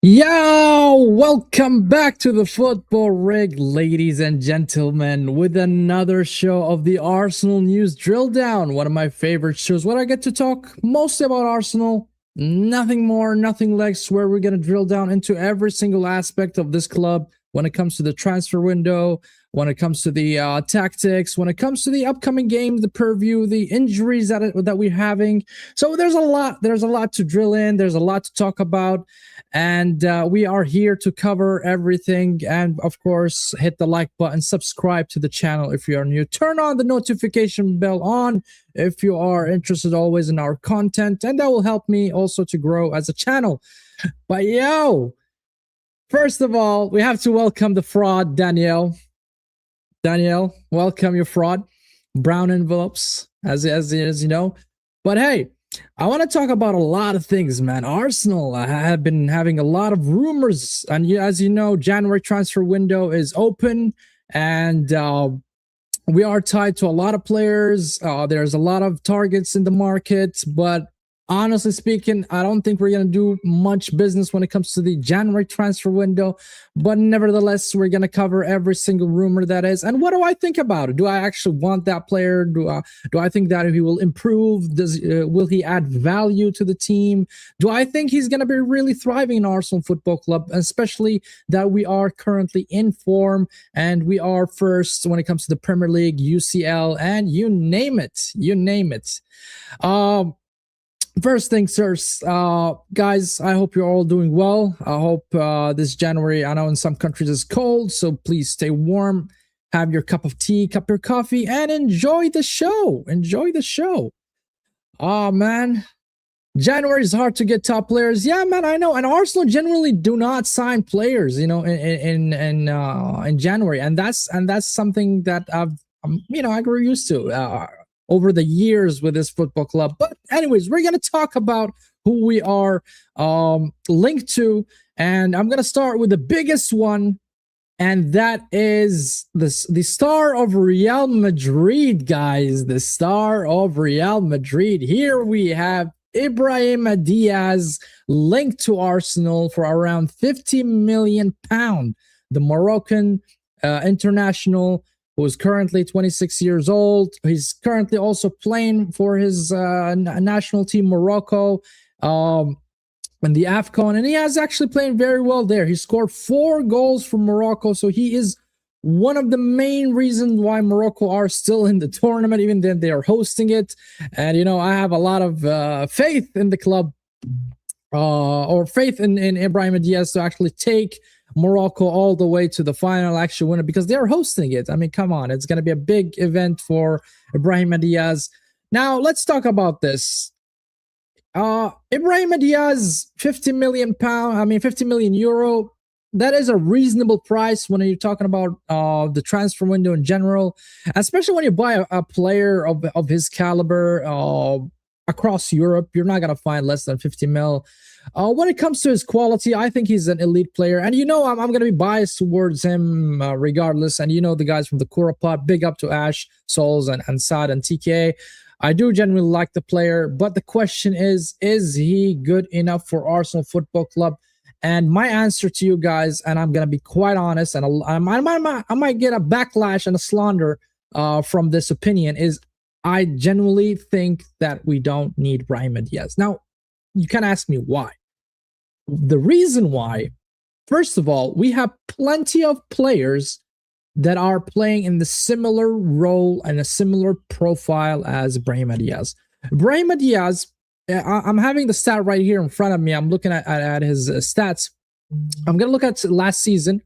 Yo, welcome back to the Football Rig, ladies and gentlemen, with another show of the Arsenal News Drilldown, one of my favorite shows where I get to talk mostly about Arsenal, nothing more, nothing less, where we're going to drill down into every single aspect of this club when it comes to the transfer window, when it comes to the tactics, when it comes to the upcoming game, the purview, the injuries that we're having. So there's a lot to drill in. There's a lot to talk about. And we are here to cover everything. And of course, hit the like button, subscribe to the channel if you are new, turn on the notification bell on if you are interested always in our content. And that will help me also to grow as a channel. But yo, first of all, we have to welcome the fraud, Danielle. Danielle, welcome your fraud. Brown envelopes, as you know. But hey, I want to talk about a lot of things, man. Arsenal have been having a lot of rumors, and as you know, January transfer window is open, and we are tied to a lot of players. There's a lot of targets in the market, but honestly speaking, I don't think we're going to do much business when it comes to the January transfer window. But nevertheless, we're going to cover every single rumor that is. And what do I think about it? Do I actually want that player? Do I think that he will improve? Will he add value to the team? Do I think he's going to be really thriving in Arsenal Football Club, especially that we are currently in form and we are first when it comes to the Premier League, UCL, and you name it. You name it. First things first, guys, I hope you're all doing well. I hope this January, I know in some countries it's cold, so please stay warm, have your cup of tea, cup of coffee, and enjoy the show. Enjoy the show. Oh, man. January is hard to get top players. Yeah, man, I know. And Arsenal generally do not sign players, you know, in January, and that's something that I grew used to. Over the years with this football club. But anyways, we're going to talk about who we are linked to. And I'm going to start with the biggest one. And that is the star of Real Madrid, guys. The star of Real Madrid. Here we have Ibrahim Diaz linked to Arsenal for around £50 million. The Moroccan international, who is currently 26 years old. He's currently also playing for his national team, Morocco, in the AFCON, and he has actually played very well there. He scored 4 goals for Morocco, so he is one of the main reasons why Morocco are still in the tournament, even then they are hosting it. And, you know, I have a lot of faith in the club, or faith in Ibrahim Diaz to actually take Morocco all the way to the final, actually win it, because they're hosting it. I mean, come on, it's going to be a big event for Ibrahim Diaz. Now, let's talk about this. Ibrahim Diaz, £50 million, €50 million. That is a reasonable price when you're talking about the transfer window in general, especially when you buy a player of his caliber across Europe. You're not going to find less than 50 mil. When it comes to his quality, I think he's an elite player. And, you know, I'm going to be biased towards him regardless. And, you know, the guys from the Kura Pot, big up to Ash, Souls, and Saad and TK. I do genuinely like the player. But the question is he good enough for Arsenal Football Club? And my answer to you guys, and I'm going to be quite honest, and I might get a backlash and a slander from this opinion, is I genuinely think that we don't need Ibrahim Diaz. Now, you can ask me why. The reason why, first of all, we have plenty of players that are playing in the similar role and a similar profile as Ibrahim Diaz. Ibrahim Diaz, I'm having the stat right here in front of me. I'm looking at his stats. I'm going to look at last season.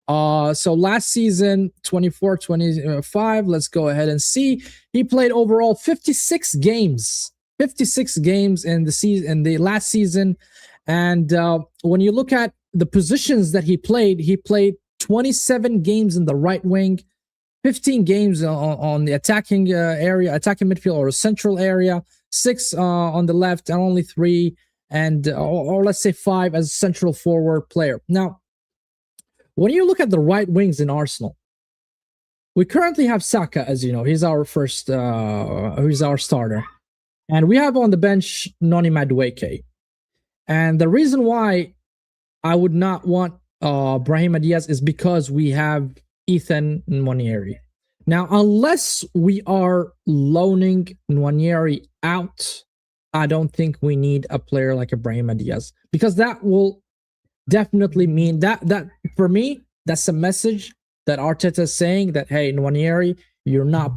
So last season, 24-25, let's go ahead and see. He played overall 56 games. 56 games in the season, in the last season. And when you look at the positions that he played 27 games in the right wing, 15 games on the attacking area, attacking midfield or central area, 6 on the left, and only 3, and or let's say 5 as a central forward player. Now, when you look at the right wings in Arsenal, we currently have Saka, as you know, he's our first, he's our starter. And we have on the bench Noni Madueke. And the reason why I would not want Brahim Diaz is because we have Ethan Nwaneri. Now, unless we are loaning Nwaneri out, I don't think we need a player like Ibrahim Diaz, because that will definitely mean that for me, that's a message that Arteta is saying that, hey, Nwaneri, you're not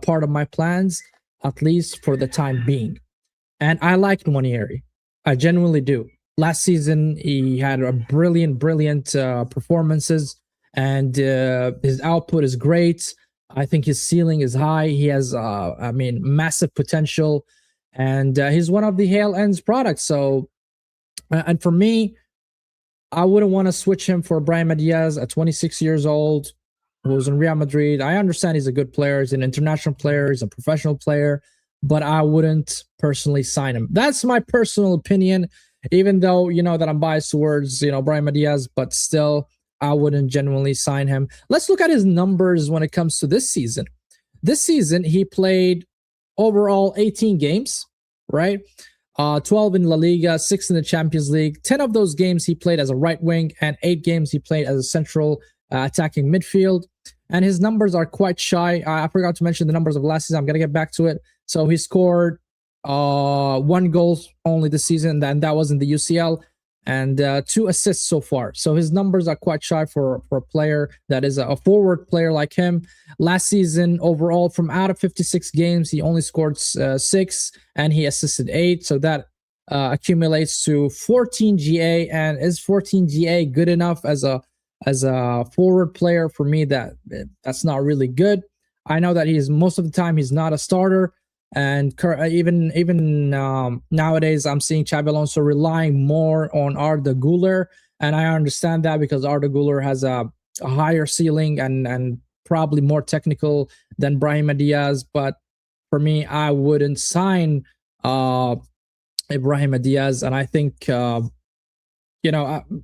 part of my plans, at least for the time being. And I like Nwaneri. I genuinely do. Last season, he had a brilliant performances, and his output is great. I think his ceiling is high. He has, massive potential, and he's one of the Hale Ends products. So, and for me, I wouldn't want to switch him for Brahim Diaz at 26 years old, who was in Real Madrid. I understand he's a good player. He's an international player. He's a professional player, but I wouldn't personally sign him. That's my personal opinion, even though, you know, that I'm biased towards, Brahim Diaz, but still, I wouldn't genuinely sign him. Let's look at his numbers when it comes to this season. This season, he played overall 18 games, right? 12 in La Liga, 6 in the Champions League. 10 of those games he played as a right wing, and 8 games he played as a central attacking midfield. And his numbers are quite shy. I forgot to mention the numbers of last season. I'm going to get back to it. So he scored 1 goal only this season, and that was in the UCL, and 2 assists so far. So his numbers are quite shy for a player that is a forward player like him. Last season, overall, from out of 56 games, he only scored 6, and he assisted 8. So that accumulates to 14 GA. And is 14 GA good enough as a forward player? For me, that's not really good. I know that he's most of the time he's not a starter. And even nowadays, I'm seeing Xabi Alonso relying more on Arda Güler, and I understand that because Arda Güler has a higher ceiling and probably more technical than Brahim Diaz. But for me, I wouldn't sign Ibrahim Diaz, and I think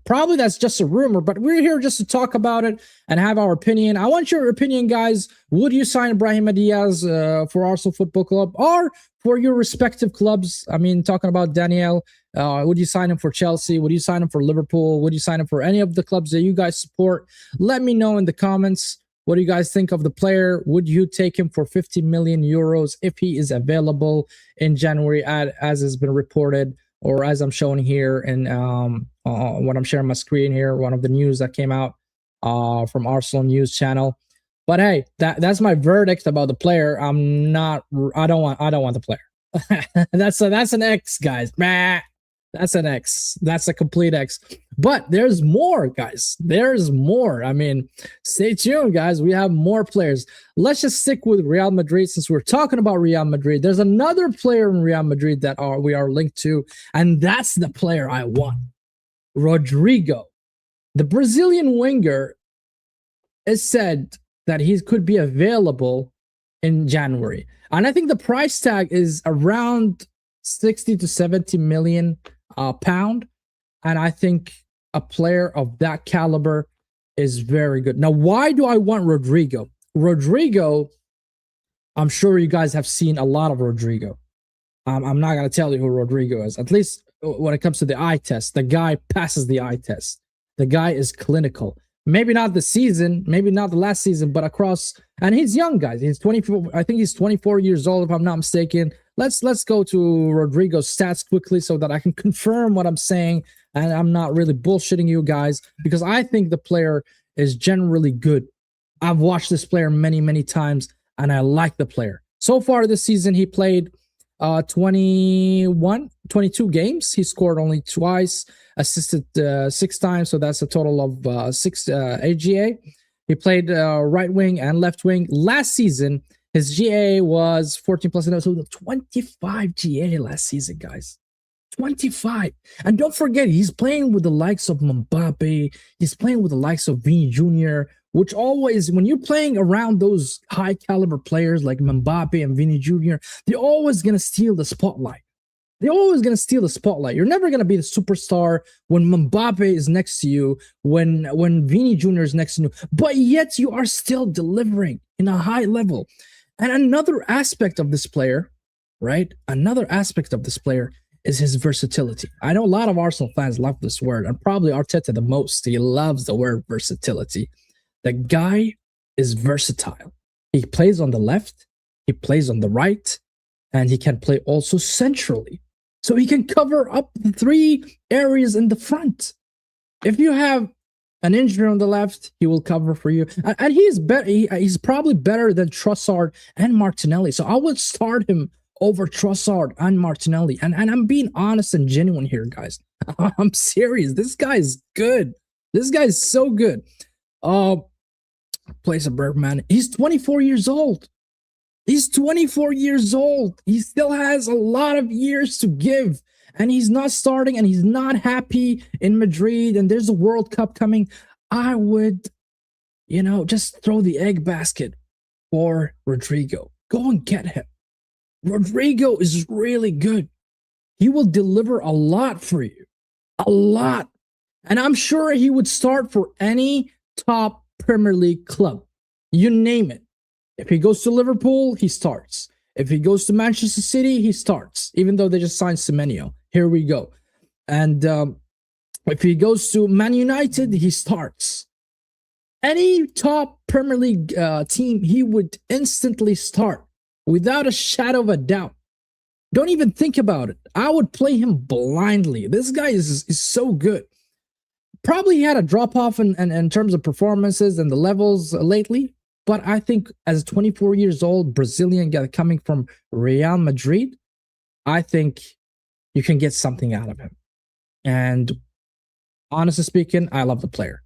probably that's just a rumor, but we're here just to talk about it and have our opinion. I want your opinion, guys. Would you sign Brahim Diaz for Arsenal Football Club or for your respective clubs? I mean, talking about Daniel, would you sign him for Chelsea? Would you sign him for Liverpool? Would you sign him for any of the clubs that you guys support? Let me know in the comments. What do you guys think of the player? Would you take him for 50 million euros if he is available in January, as has been reported, or as I'm showing here in what I'm sharing my screen here, one of the news that came out from Arsenal News channel. But hey, that's my verdict about the player. I don't want the player. that's an X, guys. That's an X. That's a complete X. But there's more, guys. There's more. I mean, stay tuned, guys. We have more players. Let's just stick with Real Madrid since we're talking about Real Madrid. There's another player in Real Madrid that we are linked to, and that's the player I want. Rodrigo. The Brazilian winger is said that he could be available in January. And I think the price tag is around 60 to 70 million pound. And I think a player of that caliber is very good. Now, why do I want Rodrigo? Rodrigo, I'm sure you guys have seen a lot of Rodrigo. I'm not going to tell you who Rodrigo is. At least when it comes to the eye test, the guy passes the eye test. The guy is clinical. Maybe not the season, maybe not the last season, but across. And he's young, guys. He's 24. I think he's 24 years old, if I'm not mistaken. Let's go to Rodrigo's stats quickly so that I can confirm what I'm saying, and I'm not really bullshitting you guys, because I think the player is generally good. I've watched this player many times, and I like the player. So far this season, he played 22 games. He scored only twice, assisted 6 times, so that's a total of 6 AGA. He played right wing and left wing. Last season, his GA was 14 plus, so 25 GA last season, guys. 25. And don't forget, he's playing with the likes of Mbappe. He's playing with the likes of Vini Jr., which always, when you're playing around those high caliber players like Mbappe and Vini Jr., they're always going to steal the spotlight. They're always going to steal the spotlight. You're never going to be the superstar when Mbappe is next to you, when Vini Jr. is next to you, but yet you are still delivering in a high level. And another aspect of this player, right? Another aspect of this player is his versatility. I know a lot of Arsenal fans love this word, and probably Arteta the most. He loves the word versatility. The guy is versatile. He plays on the left, he plays on the right, and he can play also centrally. So he can cover up the 3 areas in the front. If you have an injury on the left, he will cover for you. And he's better. He's probably better than Trossard and Martinelli. So I would start him over Trossard and Martinelli. And I'm being honest and genuine here, guys. I'm serious. This guy is good. This guy is so good. Plays a bird, man. He's 24 years old. He's 24 years old. He still has a lot of years to give. And he's not starting, and he's not happy in Madrid, and there's a World Cup coming. I would, just throw the egg basket for Rodrigo. Go and get him. Rodrigo is really good. He will deliver a lot for you. A lot. And I'm sure he would start for any top Premier League club. You name it. If he goes to Liverpool, he starts. If he goes to Manchester City, he starts, even though they just signed Semenyo. Here we go. And if he goes to Man United, he starts. Any top Premier League team, he would instantly start without a shadow of a doubt. Don't even think about it. I would play him blindly. This guy is so good. Probably he had a drop-off in terms of performances and the levels lately. But I think as a 24 years old Brazilian guy coming from Real Madrid, I think you can get something out of him. And honestly speaking, I love the player.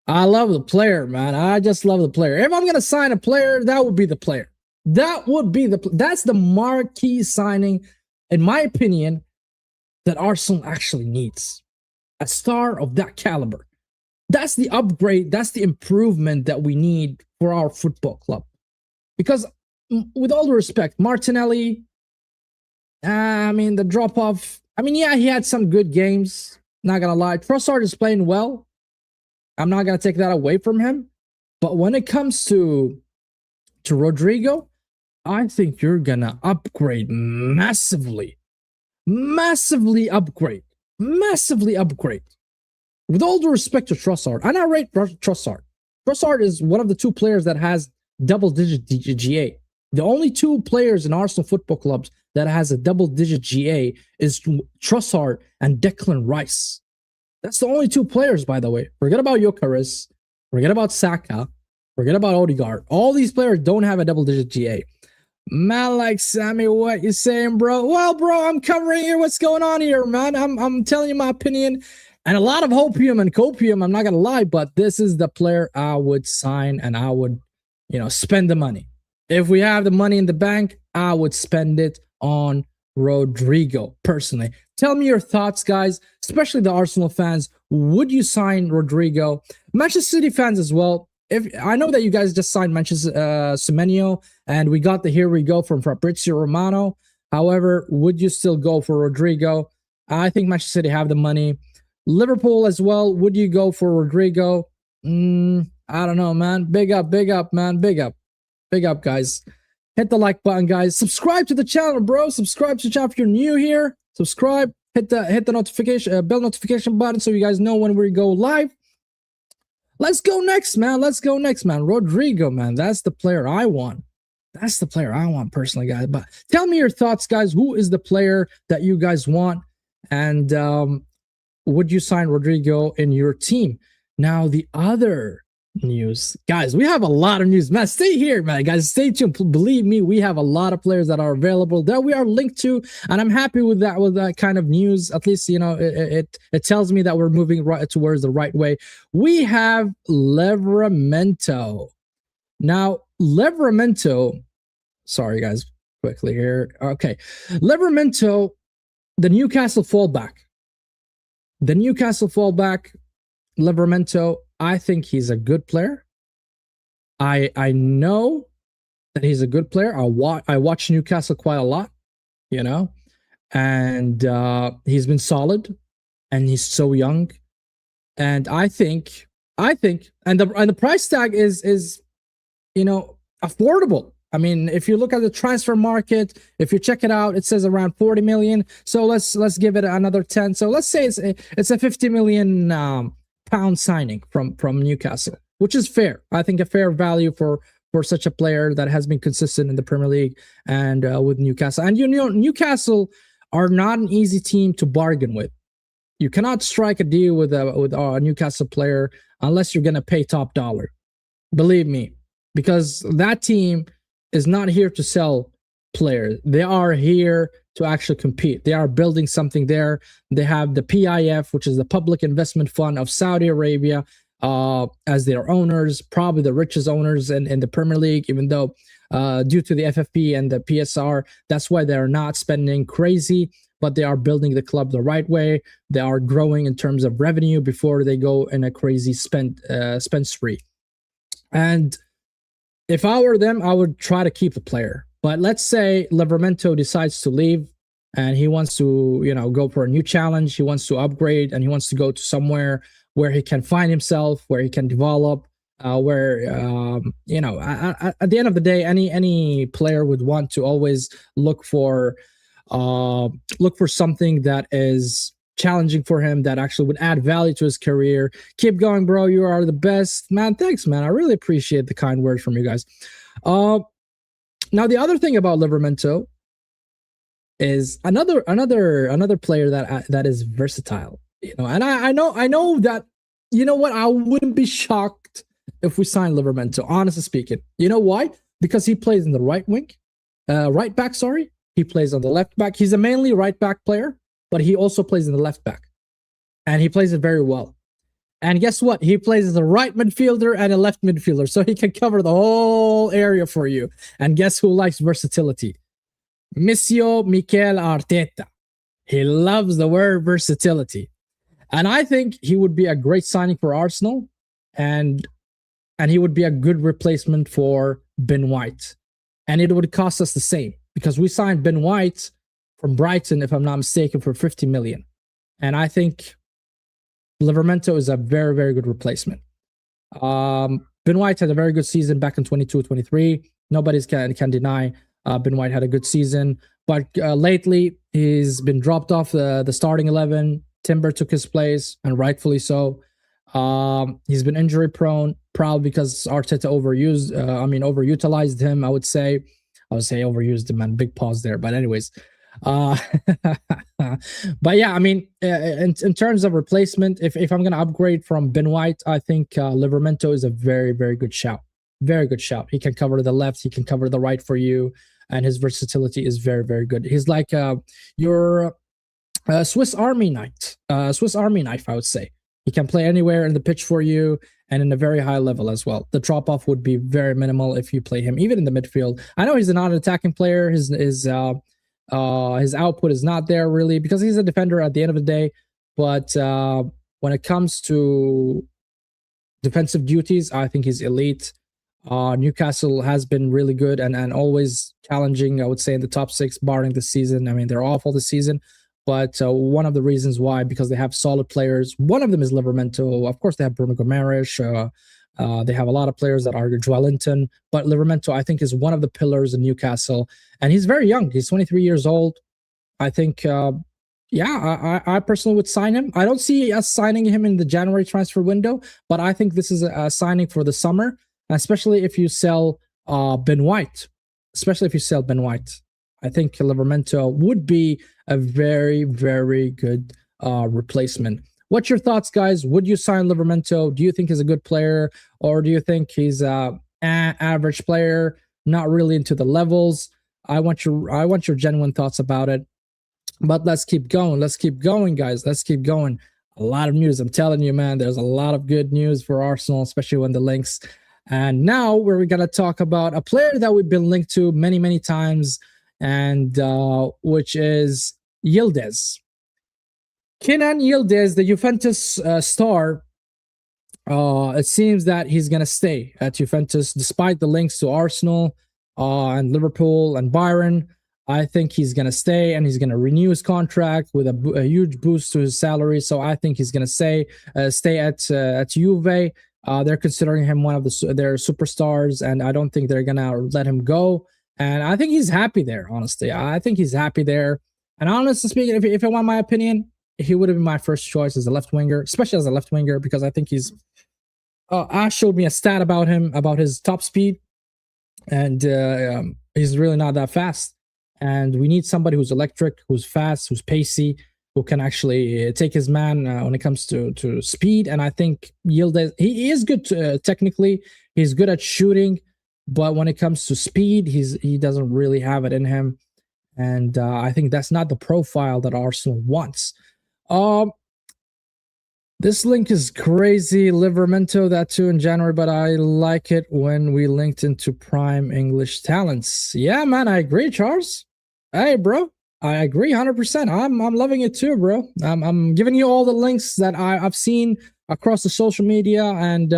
I love the player, man. I just love the player. If I'm going to sign a player, that would be the player. That's the marquee signing, in my opinion, that Arsenal actually needs. A star of that caliber. That's the upgrade. That's the improvement that we need for our football club. Because with all due respect, Martinelli, the drop-off, yeah, he had some good games. Not going to lie. Trossard is playing well. I'm not going to take that away from him. But when it comes to Rodrigo, I think you're going to upgrade massively. Massively upgrade. Massively upgrade. With all due respect to Trossard, and I rate Trossard. Trossard is one of the 2 players that has double-digit GA. The only 2 players in Arsenal Football Clubs that has a double-digit GA is Trossard and Declan Rice. That's the only 2 players, by the way. Forget about Gyökeres. Forget about Saka. Forget about Odegaard. All these players don't have a double-digit GA. Man, like Sammy, what you saying, bro? Well, bro, I'm covering here. What's going on here, man? I'm telling you my opinion. And a lot of hopium and copium, I'm not going to lie, but this is the player I would sign, and I would, spend the money. If we have the money in the bank, I would spend it on Rodrigo, personally. Tell me your thoughts, guys, especially the Arsenal fans. Would you sign Rodrigo? Manchester City fans as well. If I know that you guys just signed Manchester Semenyo, and we got the here we go from Fabrizio Romano. However, would you still go for Rodrigo? I think Manchester City have the money. Liverpool as well. Would you go for Rodrigo? I don't know, man. Big up, man. Big up, guys. Hit the like button, guys. Subscribe to the channel, bro. Subscribe to the channel if you're new here. Subscribe. Hit the notification bell notification button so you guys know when we go live. Let's go next, man. Rodrigo, man. That's the player I want. That's the player I want personally, guys. But tell me your thoughts, guys. Who is the player that you guys want? And would you sign Rodrigo in your team? Now, the other news, guys, we have a lot of news, man. Stay here, man, guys. Stay tuned. Believe me, we have a lot of players that are available that we are linked to, and I'm happy with that kind of news. At least, it tells me that we're moving right towards the right way. We have Livramento. Now, Livramento, sorry, guys, quickly here. Okay, Livramento, the Newcastle fullback. Livramento, I think he's a good player. I know that he's a good player. I watch Newcastle quite a lot, and he's been solid, and he's so young, and I think, and the price tag is affordable. I mean, if you look at the transfer market, if you check it out, it says around 40 million. So let's give it another 10. So let's say it's a 50 million pound signing from Newcastle, which is fair. I think a fair value for such a player that has been consistent in the Premier League and with Newcastle. And Newcastle are not an easy team to bargain with. You cannot strike a deal with a Newcastle player unless you're going to pay top dollar. Believe me, because that team is not here to sell players. They are here to actually compete. They are building something there. They have the PIF, which is the Public Investment Fund of Saudi Arabia, as their owners, probably the richest owners in the Premier League, even though due to the FFP and the PSR, that's why they're not spending crazy, but they are building the club the right way. They are growing in terms of revenue before they go in a crazy spend spree. And if I were them, I would try to keep the player. But let's say Livramento decides to leave and he wants to, go for a new challenge. He wants to upgrade and he wants to go to somewhere where he can find himself, where he can develop, at the end of the day, any player would want to always look for something that is challenging for him, that actually would add value to his career. Keep going, bro. You are the best, man. Thanks, man. I really appreciate the kind words from you guys. Now, the other thing about Livramento is another player that is versatile. And I know that, I wouldn't be shocked if we sign Livramento, honestly speaking. You know why? Because he plays in the right back. He plays on the left back. He's a mainly right back player, but he also plays in the left back. And he plays it very well. And guess what? He plays as a right midfielder and a left midfielder. So he can cover the whole area for you. And guess who likes versatility? Monsieur Mikel Arteta. He loves the word versatility. And I think he would be a great signing for Arsenal. And he would be a good replacement for Ben White. And it would cost us the same, because we signed Ben White from Brighton, if I'm not mistaken, for 50 million. And I think Livramento is a very, very good replacement. Ben White had a very good season back in 22-23. Nobody can deny Ben White had a good season. But lately, he's been dropped off the starting 11. Timber took his place, and rightfully so. He's been injury prone, probably because Arteta overutilized him, I would say overused him, man. Big pause there. But anyways, but yeah, I mean, in terms of replacement, if I'm going to upgrade from Ben White, I think Livramento is a very, very good shout. Very good shout. He can cover the left, he can cover the right for you, and his versatility is very, very good. He's like your Swiss Army knife, I would say. He can play anywhere in the pitch for you, and in a very high level as well. The drop-off would be very minimal if you play him, even in the midfield. I know he's not an attacking player. His output is not there, really, because he's a defender at the end of the day. But when it comes to defensive duties, I think he's elite. Newcastle has been really good and always challenging, I would say, in the top 6, barring this season. I mean, they're awful this season. But one of the reasons why, because they have solid players. One of them is Livramento. Of course, they have Bruno Gomes. They have a lot of players that are Joelinton. But Livramento, I think, is one of the pillars in Newcastle. And he's very young. He's 23 years old. I think, I personally would sign him. I don't see us signing him in the January transfer window. But I think this is a signing for the summer, especially if you sell Ben White. I think Livramento would be a very, very good replacement. What's your thoughts, guys? Would you sign Livramento? Do you think he's a good player, or do you think he's an average player, not really into the levels? I want your genuine thoughts about it. But let's keep going. Guys. Let's keep going. A lot of news. I'm telling you, man, there's a lot of good news for Arsenal, especially when the links. And now we're going to talk about a player that we've been linked to many, many times, and which is Yildiz. Kenan Yildiz, the Juventus star. It seems that he's going to stay at Juventus despite the links to Arsenal and Liverpool and Bayern. I think he's going to stay, and he's going to renew his contract with a huge boost to his salary. So I think he's going to stay at Juve. They're considering him one of their superstars, and I don't think they're gonna let him go. And I think he's happy there. Honestly, I think he's happy there. And honestly speaking, if I want my opinion, he would have been my first choice as a left winger, especially as a left winger, because I think he's. Ash showed me a stat about him, about his top speed, and he's really not that fast. And we need somebody who's electric, who's fast, who's pacey, who can actually take his man when it comes to speed. And I think Yildiz, he is good technically. He's good at shooting, but when it comes to speed, he doesn't really have it in him. And I think that's not the profile that Arsenal wants. This link is crazy. Livermento, that too in January, but I like it when we linked into prime English talents. Yeah, man, I agree, Charles. Hey, bro, I agree 100%. I'm loving it too, bro. I'm giving you all the links that I've seen across the social media, and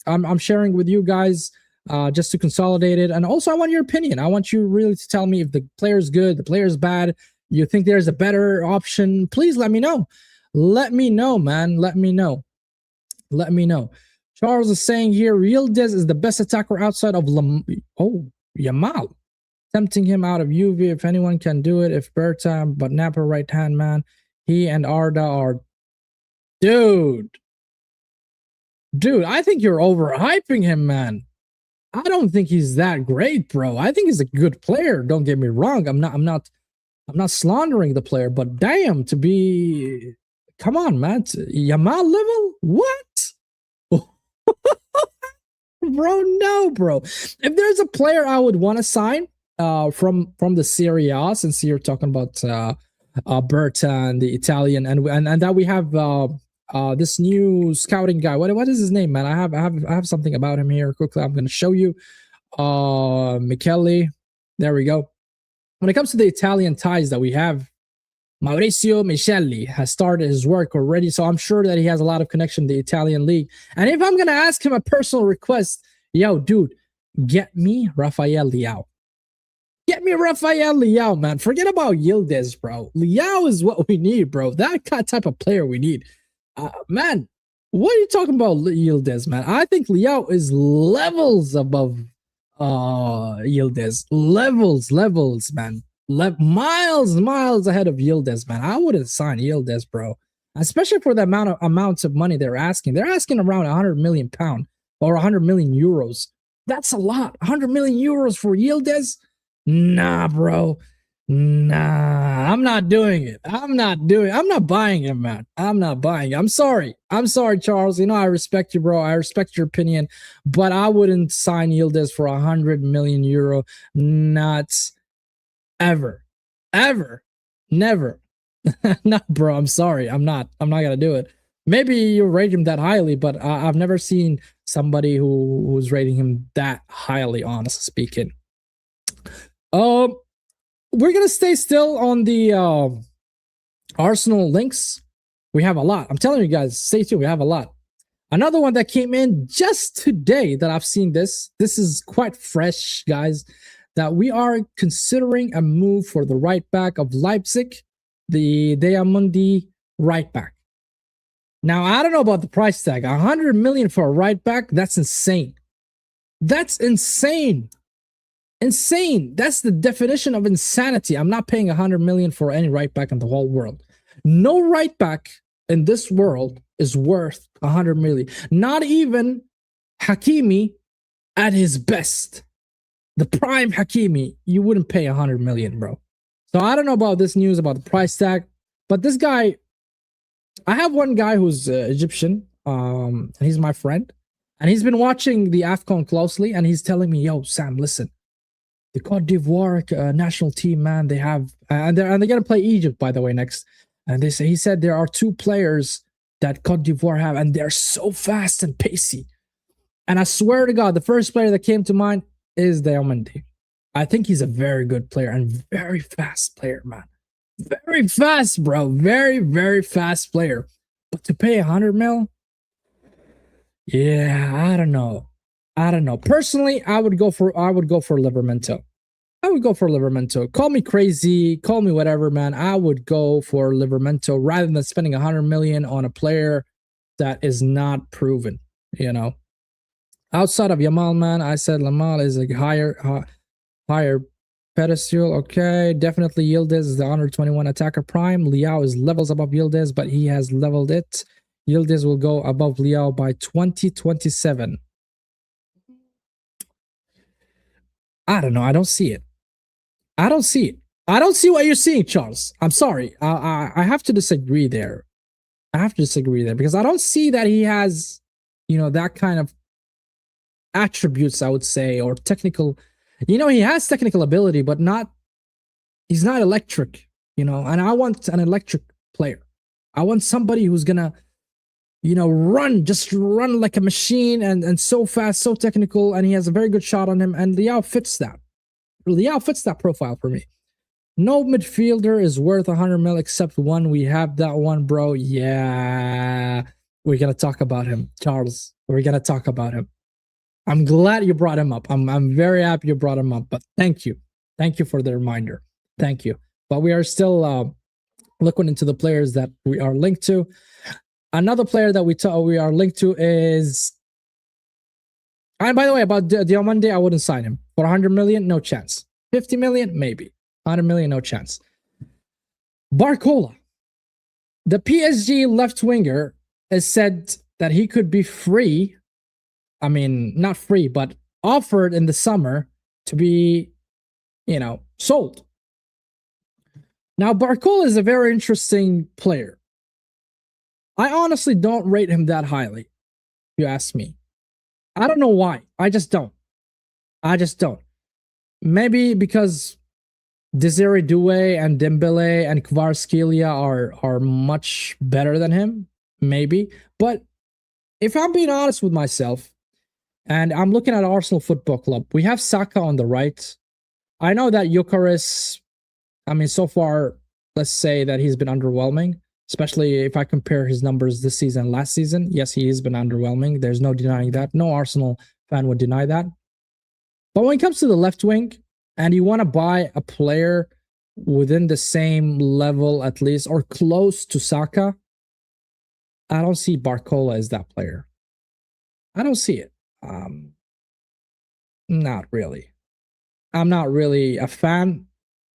I'm sharing with you guys just to consolidate it. And also, I want your opinion. I want you really to tell me if the player's good, the player's bad. You think there's a better option? Please let me know. Let me know, man. Let me know. Let me know. Charles is saying here, Yildiz is the best attacker outside of Yamal. Tempting him out of Juve. If anyone can do it, if Berta, but Napa right hand man, he and Arda are. Dude, I think you're overhyping him, man. I don't think he's that great, bro. I think he's a good player. Don't get me wrong. I'm not slandering the player, but damn, to be. Come on, man. Yamal level? What? Bro, no, bro. If there's a player I would want to sign from the Serie A, since you're talking about Berta and the Italian, and that we have this new scouting guy. What is his name, man? I have something about him here quickly. I'm going to show you. Michele. There we go. When it comes to the Italian ties that we have, Mauricio Micheli has started his work already, so I'm sure that he has a lot of connection to the Italian league. And if I'm going to ask him a personal request, yo, dude, get me Rafael Leao. Get me Rafael Leao, man. Forget about Yildiz, bro. Leao is what we need, bro. That type of player we need. Man, what are you talking about, Yildiz, man? I think Leao is levels above Yildiz. Levels, man. Miles ahead of Yildiz, man. I wouldn't sign Yildiz, bro. Especially for the amounts of money they're asking. They're asking around 100 million pounds or 100 million euros. That's a lot. 100 million euros for Yildiz? Nah, bro. Nah, I'm not doing it. I'm not buying him, man. I'm not buying it. I'm sorry, Charles. You know, I respect you, bro. I respect your opinion, but I wouldn't sign Yildiz for 100 million euro. Not ever, never. No, bro, I'm sorry. I'm not gonna do it. Maybe you rate him that highly, but I've never seen somebody who's rating him that highly, honestly speaking. We're gonna stay still on the Arsenal links. We have a lot. I'm telling you guys, stay tuned. We have a lot. Another one that came in just today that I've seen this. This is quite fresh, guys. That we are considering a move for the right back of Leipzig, the Diamundi right back. Now, I don't know about the price tag. 100 million for a right back, that's insane. That's insane. Insane. That's the definition of insanity. I'm not paying 100 million for any right back in the whole world. No right back in this world is worth 100 million. Not even Hakimi at his best. The prime Hakimi, you wouldn't pay 100 million, bro. So I don't know about this news about the price tag, but this guy, I have one guy who's Egyptian, and he's my friend, and he's been watching the AFCON closely, and he's telling me, yo, Sam, listen, the Cote d'Ivoire national team, man, they have, and they're gonna play Egypt, by the way, next. And he said there are two players that Cote d'Ivoire have, and they're so fast and pacey. And I swear to God, the first player that came to mind is Diamundi. I think he's a very good player and very fast player, man. Very fast, bro. Very fast player. But to pay 100 mil? Yeah, I don't know. Personally, I would go for Livermento. Call me crazy, call me whatever, man. I would go for Livermento rather than spending 100 million on a player that is not proven, you know. Outside of Yamal, man, I said Lamal is a higher pedestal. Okay, definitely Yildiz is the under 21 attacker prime. Liao is levels above Yildiz, but he has leveled it. Yildiz will go above Liao by 2027. I don't know. I don't see it. I don't see it. I don't see what you're seeing, Charles. I'm sorry. I have to disagree there. I have to disagree there because I don't see that he has, that kind of attributes, I would say, or technical. He has technical ability, but he's not electric, and I want an electric player. I want somebody who's gonna, run like a machine and so fast, so technical, and he has a very good shot on him. And Liao fits that. Liao fits that profile for me. No midfielder is worth 100 mil except one. We have that one, bro. Yeah. We're going to talk about him, Charles. We're going to talk about him. I'm glad you brought him up. I'm very happy you brought him up, but thank you. Thank you for the reminder. Thank you. But we are still looking into the players that we are linked to. Another player that we are linked to is... And by the way, about Diomande, I wouldn't sign him. For 100 million, no chance. 50 million, maybe. 100 million, no chance. Barcola. The PSG left winger has said that he could be free. I mean, not free, but offered in the summer to be, sold. Now, Barcola is a very interesting player. I honestly don't rate him that highly, if you ask me. I don't know why. I just don't. Maybe because Desiree Doué and Dembele and Kvaratskhelia are much better than him. Maybe. But if I'm being honest with myself, and I'm looking at Arsenal Football Club, we have Saka on the right. I know that Gyökeres, so far, let's say that he's been underwhelming. Especially if I compare his numbers this season and last season. Yes, he has been underwhelming. There's no denying that. No Arsenal fan would deny that. But when it comes to the left wing, and you want to buy a player within the same level at least, or close to Saka, I don't see Barcola as that player. I don't see it. Not really. I'm not really a fan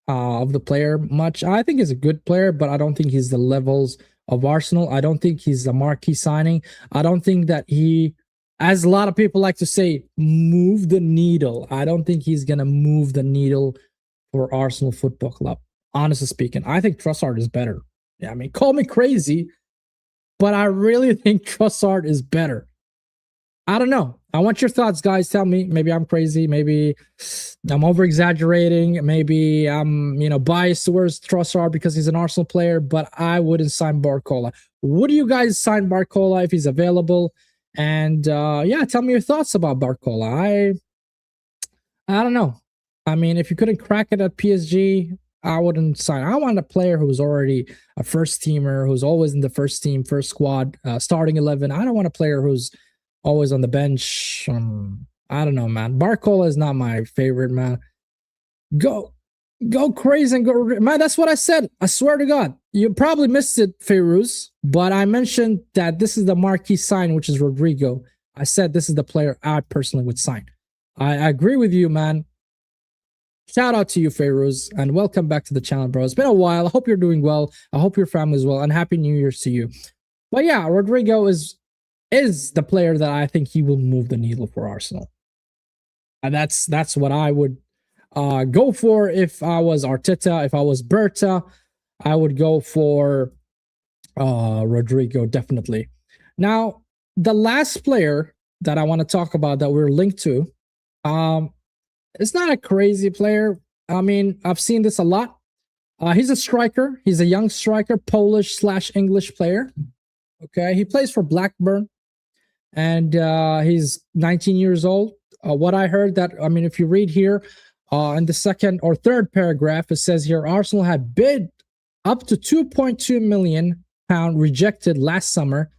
of the player much. I think he's a good player, but I don't think he's the levels of Arsenal. I don't think he's a marquee signing. I don't think that he, as a lot of people like to say, move the needle. I don't think he's going to move the needle for Arsenal Football Club. Honestly speaking, I think Trossard is better. Yeah, call me crazy, but I really think Trossard is better. I don't know. I want your thoughts, guys. Tell me. Maybe I'm crazy. Maybe I'm over-exaggerating. Maybe I'm, biased towards Trossard because he's an Arsenal player, but I wouldn't sign Barcola. Would you guys sign Barcola if he's available? And tell me your thoughts about Barcola. I don't know. If you couldn't crack it at PSG, I wouldn't sign. I want a player who's already a first teamer, who's always in the first team, first squad, starting 11. I don't want a player who's always on the bench. I don't know, man. Barcola is not my favorite, man. Go crazy and go, man. That's what I said. I swear to God. You probably missed it, Feiruz, but I mentioned that this is the marquee sign, which is Rodrigo. I said this is the player I personally would sign. I agree with you, man. Shout out to you, Feiruz, and welcome back to the channel, bro. It's been a while. I hope you're doing well. I hope your family's well, and Happy New Year's to you. But yeah, Rodrigo is the player that I think he will move the needle for Arsenal. And that's what I would go for if I was Arteta. If I was Berta, I would go for Rodrigo, definitely. Now, the last player that I want to talk about that we're linked to, it's not a crazy player. I've seen this a lot. He's a striker. He's a young striker, Polish/English player. Okay, he plays for Blackburn. And he's 19 years old. What I heard that, if you read here in the second or third paragraph, it says here, Arsenal had bid up to £2.2 million rejected last summer,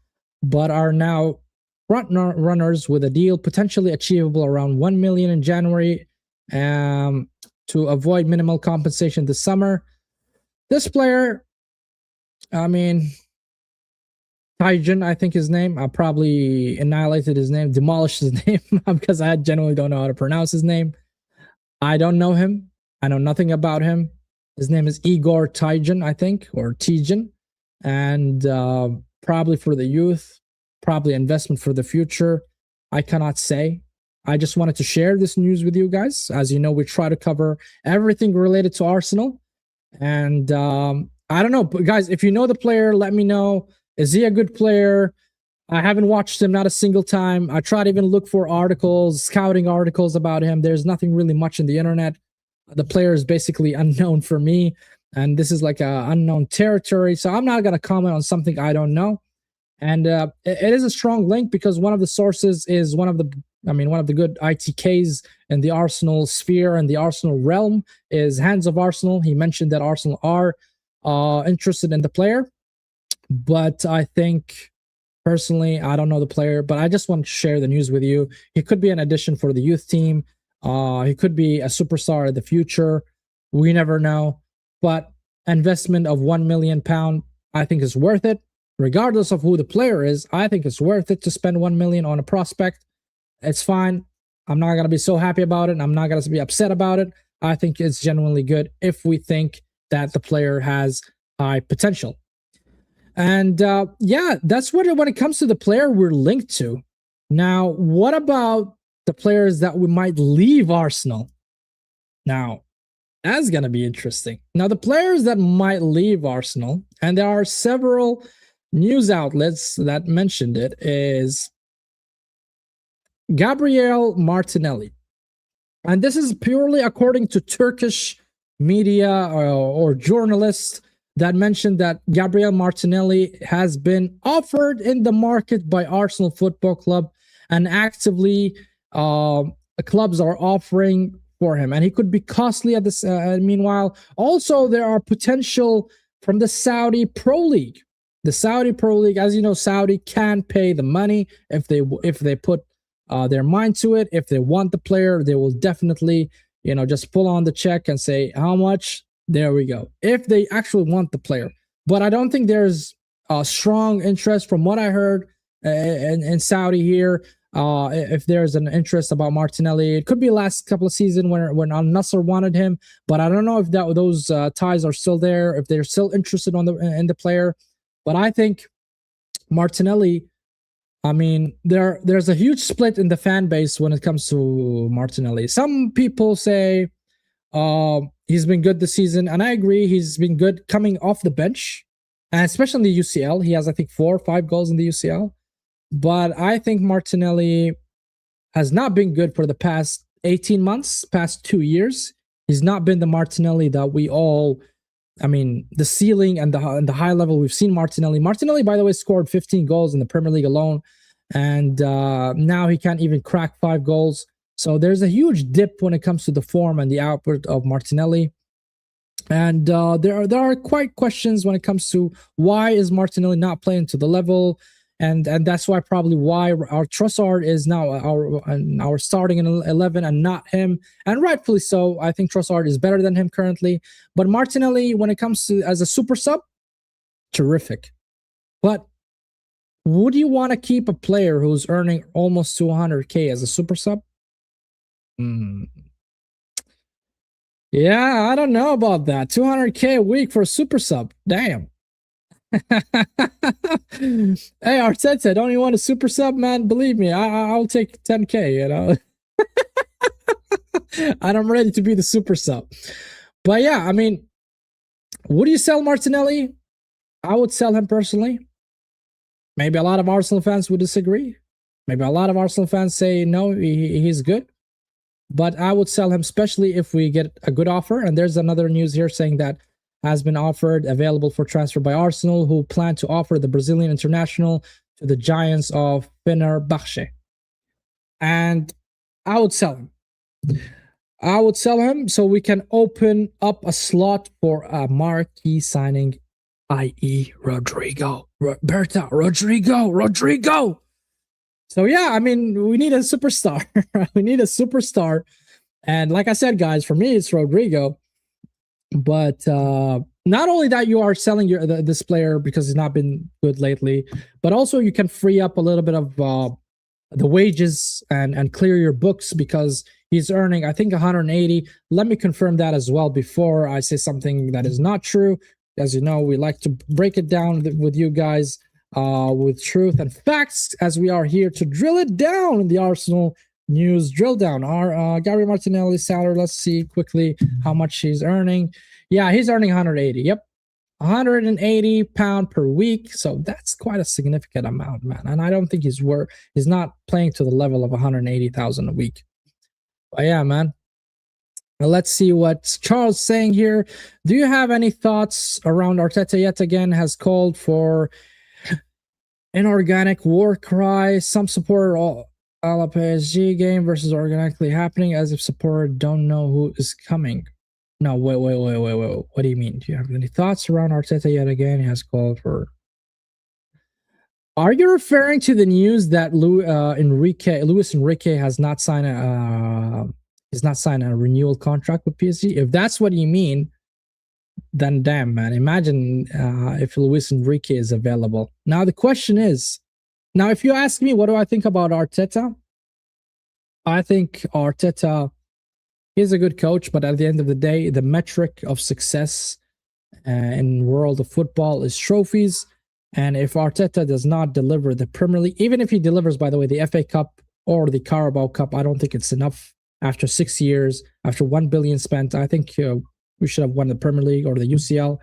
but are now front runners with a deal potentially achievable around 1 million in January to avoid minimal compensation this summer. This player, Taijin, I think his name. I probably annihilated his name, demolished his name because I genuinely don't know how to pronounce his name. I don't know him. I know nothing about him. His name is Igor Taijin, I think, or Tijin. And probably for the youth, probably investment for the future. I cannot say. I just wanted to share this news with you guys. As you know, we try to cover everything related to Arsenal. And I don't know, but guys, if you know the player, let me know. Is he a good player? I haven't watched him not a single time. I try to even look for articles, scouting articles about him. There's nothing really much in the internet. The player is basically unknown for me, and this is like a unknown territory. So I'm not going to comment on something I don't know. And it is a strong link because one of the sources is one of the good ITKs in the Arsenal sphere and the Arsenal realm is Hands of Arsenal. He mentioned that Arsenal are interested in the player, but I think personally, I don't know the player, but I just want to share the news with you. He could be an addition for the youth team. He could be a superstar in the future. We never know. But investment of £1 million, I think is worth it. Regardless of who the player is, I think it's worth it to spend $1 million on a prospect. It's fine. I'm not going to be so happy about it. I'm not going to be upset about it. I think it's genuinely good if we think that the player has high potential. And yeah, that's what when it comes to the player we're linked to. Now, what about the players that we might leave Arsenal? Now, that's going to be interesting. Now, the players that might leave Arsenal, and there are several news outlets that mentioned it, is Gabriel Martinelli. And this is purely according to Turkish media or journalists that mentioned that Gabriel Martinelli has been offered in the market by Arsenal Football Club, and actively clubs are offering for him, and he could be costly at this. Meanwhile, also there are potential from the Saudi Pro League. The Saudi Pro League, as you know, Saudi can pay the money if they put their mind to it. If they want the player, they will definitely, just pull on the check and say how much. There we go. If they actually want the player. But I don't think there's a strong interest from what I heard in Saudi here. If there's an interest about Martinelli, it could be last couple of seasons when Al Nassr wanted him. But I don't know if those ties are still there, if they're still interested in the player. But I think Martinelli, there's a huge split in the fan base when it comes to Martinelli. Some people say he's been good this season, and I agree. He's been good coming off the bench, and especially in the UCL. He has, I think, 4 or 5 goals in the UCL. But I think Martinelli has not been good for the past 18 months, past 2 years. He's not been the Martinelli that we all, the ceiling and the high level we've seen Martinelli. Martinelli, by the way, scored 15 goals in the Premier League alone, and now he can't even crack 5 goals. So there's a huge dip when it comes to the form and the output of Martinelli. And there are quite questions when it comes to why is Martinelli not playing to the level. And that's why our Trossard is now our starting in 11 and not him. And rightfully so. I think Trossard is better than him currently. But Martinelli, when it comes to as a super sub, terrific. But would you want to keep a player who's earning almost 200K as a super sub? Yeah, I don't know about that. 200K a week for a super sub. Damn. Hey, Arteta, don't you want a super sub, man? Believe me, I'll take 10K, and I'm ready to be the super sub. But yeah, would you sell Martinelli? I would sell him personally. Maybe a lot of Arsenal fans would disagree. Maybe a lot of Arsenal fans say no, he's good. But I would sell him, especially if we get a good offer. And there's another news here saying that has been offered, available for transfer by Arsenal, who plan to offer the Brazilian international to the Giants of Fenerbahce. And I would sell him. I would sell him so we can open up a slot for a marquee signing, i.e. Rodrigo. Rodrigo. So yeah, we need a superstar. We need a superstar. And like I said, guys, for me, it's Rodrigo. But not only that, you are selling this player because he's not been good lately, but also you can free up a little bit of the wages and clear your books because he's earning, I think, 180. Let me confirm that as well before I say something that is not true. As you know, we like to break it down with you guys with truth and facts, as we are here to drill it down in the Arsenal News Drilldown. Our Gary Martinelli's salary, let's see quickly how much he's earning. Yeah, he's earning 180. Yep. 180 pound per week. So that's quite a significant amount, man. And I don't think he's not playing to the level of 180,000 a week. But yeah, man. Well, let's see what Charles is saying here. Do you have any thoughts around Arteta yet again has called for inorganic war cry? Some supporter all a la PSG game versus organically happening as if supporter don't know who is coming. No, wait. What do you mean? Do you have any thoughts around Arteta yet again? He has called for. Are you referring to the news that Luis Enrique has not signed a renewal contract with PSG? If that's what you mean, then damn, man. Imagine if Luis Enrique is available. Now the question is, if you ask me, what do I think about Arteta? I think Arteta is a good coach, but at the end of the day, the metric of success in world of football is trophies. And if Arteta does not deliver the Premier League, even if he delivers, by the way, the FA Cup or the Carabao Cup, I don't think it's enough. After 6 years, after 1 billion spent, I think we should have won the Premier League or the UCL.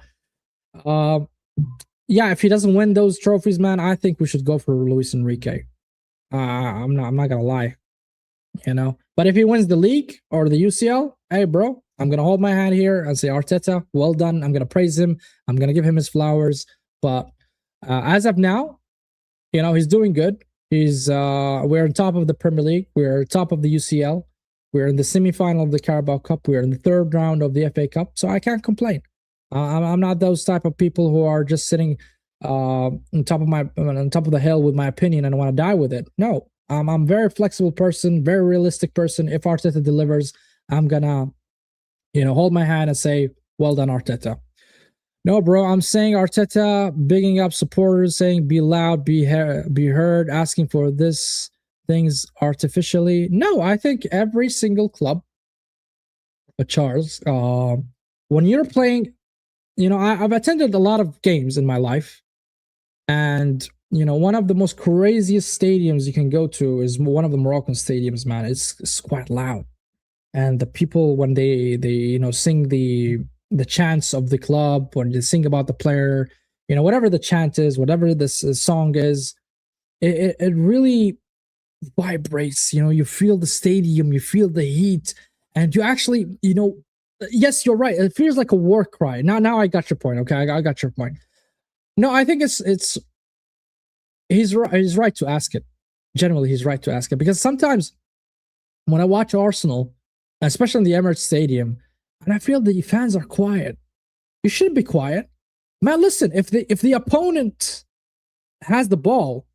Yeah, if he doesn't win those trophies, man, I think we should go for Luis Enrique. I'm not gonna lie, But if he wins the league or the UCL, hey, bro, I'm gonna hold my hand here and say, Arteta, well done. I'm gonna praise him. I'm gonna give him his flowers. But as of now, he's doing good. We're on top of the Premier League. We're top of the UCL. We're in the semifinal of the Carabao Cup. We're in the third round of the FA Cup. So I can't complain. I'm not those type of people who are just sitting on top of the hill with my opinion and want to die with it. No, I'm a very flexible person, very realistic person. If Arteta delivers, I'm gonna, hold my hand and say, well done, Arteta. No, bro, I'm saying Arteta bigging up supporters, saying be loud, be heard, asking for this things artificially. No, I think every single club, Charles, when you're playing, I've attended a lot of games in my life, and one of the most craziest stadiums you can go to is one of the Moroccan stadiums, man. It's quite loud, and the people, when they sing the chants of the club, when they sing about the player, whatever the chant is, whatever this song is, it really vibrates. You feel the stadium, you feel the heat, and you actually, yes, you're right. It feels like a war cry. Now I got your point. Okay, I got your point. No, I think he's right to ask it. Generally, he's right to ask it, because sometimes when I watch Arsenal, especially in the Emirates Stadium, and I feel the fans are quiet. You shouldn't be quiet, man. Listen, if the opponent has the ball,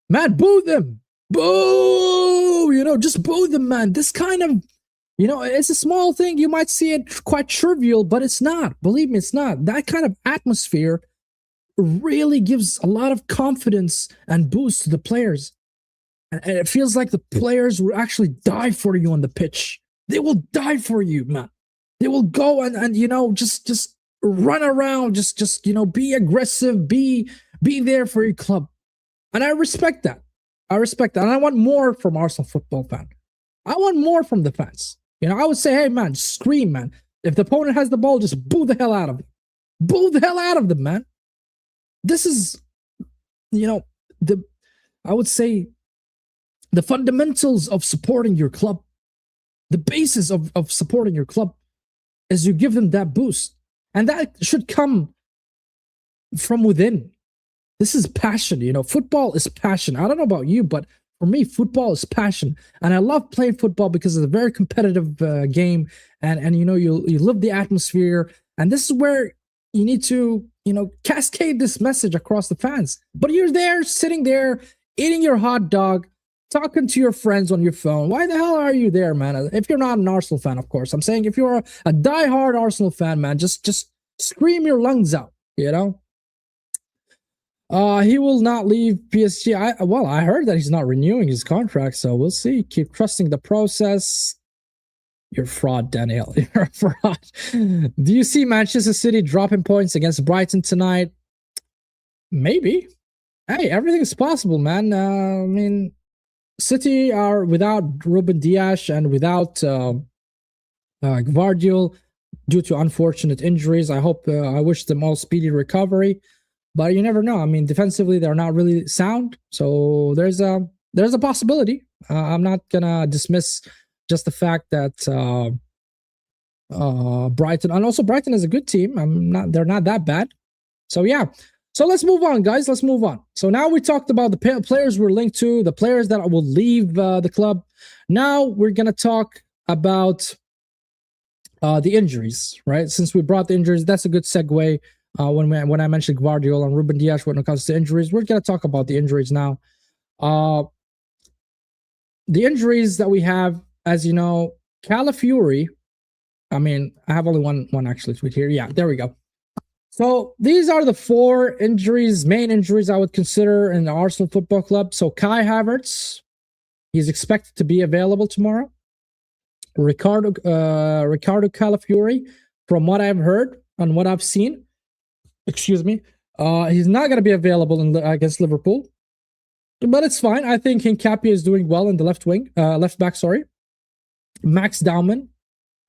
man, boo them, boo. Just boo them, man. This kind of, it's a small thing. You might see it quite trivial, but it's not. Believe me, it's not. That kind of atmosphere really gives a lot of confidence and boost to the players. And it feels like the players will actually die for you on the pitch. They will die for you, man. They will go and just run around, just be aggressive, be there for your club. And I respect that. And I want more from Arsenal football fan. I want more from the fans. I would say, hey, man, scream, man. If the opponent has the ball, just boo the hell out of them. Boo the hell out of them, man. This is, I would say, the fundamentals of supporting your club. The basis of supporting your club is you give them that boost. And that should come from within. This is passion. Football is passion. I don't know about you, but for me, football is passion. And I love playing football because it's a very competitive game. And you live the atmosphere. And this is where you need to, cascade this message across the fans. But you're there, sitting there, eating your hot dog, talking to your friends on your phone. Why the hell are you there, man? If you're not an Arsenal fan, of course. I'm saying if you're a diehard Arsenal fan, man, just scream your lungs out, you know? He will not leave PSG. I heard that he's not renewing his contract, so we'll see. Keep trusting the process. You're a fraud, Daniel. You're a fraud. Do you see Manchester City dropping points against Brighton tonight? Maybe. Hey, everything's possible, man. I mean, City are without Ruben Diaz and without Gvardiol due to unfortunate injuries. I wish them all speedy recovery, but you never know. I mean, defensively, they're not really sound, so there's a possibility. I'm not gonna dismiss just the fact that Brighton, and also Brighton is a good team. They're not that bad. So yeah. So let's move on, guys. Let's move on. So now we talked about the players we're linked to, the players that will leave the club. Now we're going to talk about the injuries, right? Since we brought the injuries, that's a good segue. When I mentioned Gvardiol and Ruben Diaz when it comes to injuries, we're going to talk about the injuries now. The injuries that we have, as you know, Calafiori. I mean, I have only one actually tweet here. Yeah, there we go. So these are the four main injuries I would consider in the Arsenal Football Club. So Kai Havertz, he's expected to be available tomorrow. Ricardo Calafiori, from what I've heard and what I've seen, he's not going to be available against Liverpool, but it's fine. I think Hincapié is doing well in the left back. Max Daumann.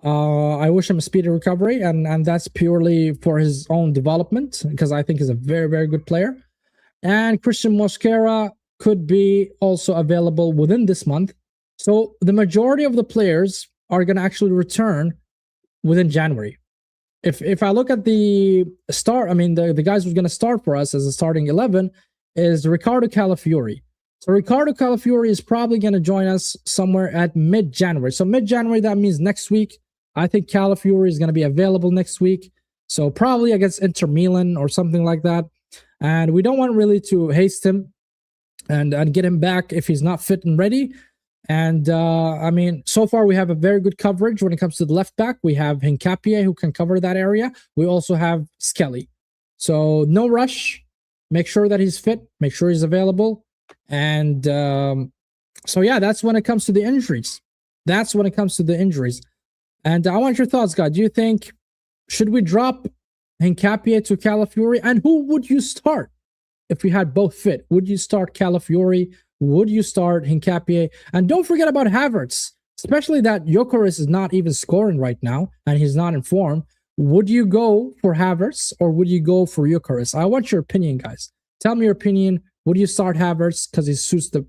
I wish him a speedy recovery, and that's purely for his own development, because I think he's a very, very good player. And Christian Mosquera could be also available within this month. So the majority of the players are going to actually return within January. If I look at the start, I mean, the guys who's going to start for us as a starting 11 is Ricardo Calafiori. So Ricardo Calafiori is probably going to join us somewhere at mid-January. So mid-January, that means next week. I think Calafiori is going to be available next week. So probably against Inter Milan or something like that. And we don't want really to haste him and get him back if he's not fit and ready. And I mean, so far we have a very good coverage when it comes to the left back. We have Hincapié who can cover that area. We also have Skelly. So no rush. Make sure that he's fit. Make sure he's available. And so, yeah, that's when it comes to the injuries. And I want your thoughts, guys. Do you think, should we drop Hincapié to Calafiori? And who would you start if we had both fit? Would you start Calafiori? Would you start Hincapié? And don't forget about Havertz, especially that Gyökeres is not even scoring right now and he's not in form. Would you go for Havertz or would you go for Gyökeres? I want your opinion, guys. Tell me your opinion. Would you start Havertz because he suits the